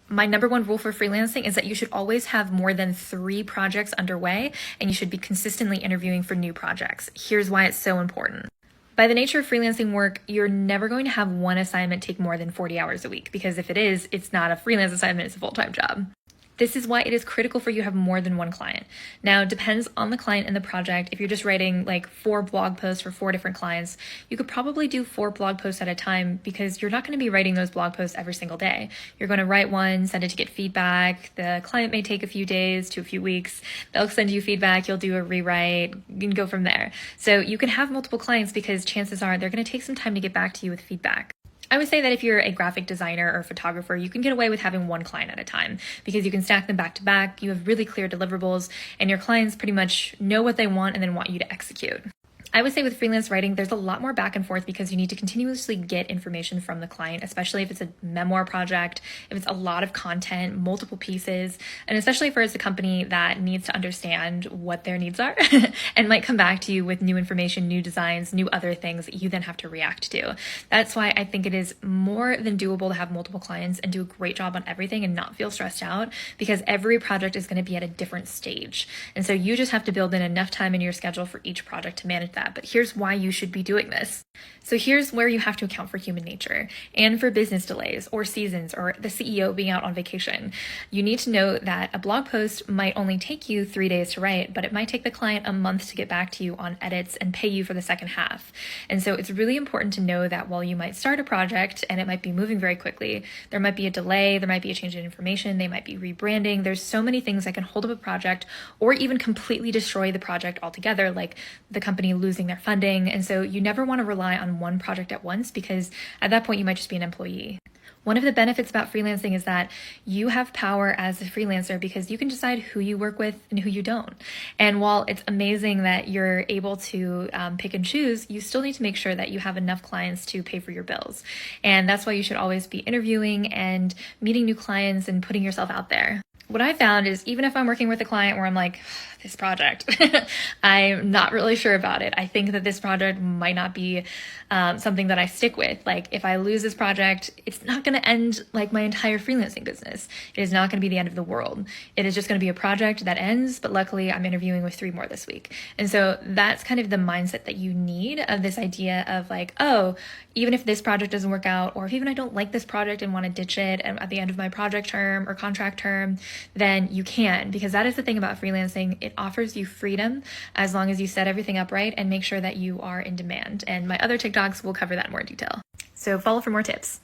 My number one rule for freelancing is that you should always have more than 3 projects underway, and you should be consistently interviewing for new projects. Here's why it's so important. By the nature of freelancing work, you're never going to have one assignment take more than 40 hours a week, because if it is, it's not a freelance assignment, it's a full-time job. This is why it is critical for you to have more than one client. Now, it depends on the client and the project. If you're just writing like 4 blog posts for 4 different clients, you could probably do 4 blog posts at a time, because you're not going to be writing those blog posts every single day. You're going to write one, send it to get feedback. The client may take a few days to a few weeks. They'll send you feedback. You'll do a rewrite and go from there. So you can have multiple clients, because chances are they're going to take some time to get back to you with feedback. I would say that if you're a graphic designer or photographer, you can get away with having one client at a time, because you can stack them back to back. You have really clear deliverables, and your clients pretty much know what they want and then want you to execute. I would say with freelance writing, there's a lot more back and forth, because you need to continuously get information from the client, especially if it's a memoir project, if it's a lot of content, multiple pieces, and especially if it's a company that needs to understand what their needs are and might come back to you with new information, new designs, new other things that you then have to react to. That's why I think it is more than doable to have multiple clients and do a great job on everything and not feel stressed out, because every project is going to be at a different stage. And so you just have to build in enough time in your schedule for each project to manage that. But here's why you should be doing this. So here's where you have to account for human nature and for business delays or seasons or the CEO being out on vacation. You need to know that a blog post might only take you 3 days to write, but it might take the client a month to get back to you on edits and pay you for the second half. And so it's really important to know that while you might start a project and it might be moving very quickly, there might be a delay, there might be a change in information, they might be rebranding. There's so many things that can hold up a project or even completely destroy the project altogether, like the company losing their funding. And so you never want to rely on one project at once, because at that point you might just be an employee. One of the benefits about freelancing is that you have power as a freelancer, because you can decide who you work with and who you don't. And while it's amazing that you're able to pick and choose, you still need to make sure that you have enough clients to pay for your bills. And that's why you should always be interviewing and meeting new clients and putting yourself out there. What I found is, even if I'm working with a client where I'm like, this project, I'm not really sure about it. I think that this project might not be something that I stick with. Like, if I lose this project, it's not going to end like my entire freelancing business. It is not going to be the end of the world. It is just going to be a project that ends, but luckily I'm interviewing with 3 more this week. And so that's kind of the mindset that you need, of this idea of like, oh, even if this project doesn't work out, or if even I don't like this project and want to ditch it at the end of my project term or contract term, then you can, because that is the thing about freelancing. It offers you freedom as long as you set everything up right and make sure that you are in demand. And my other TikToks will cover that in more detail. So follow for more tips.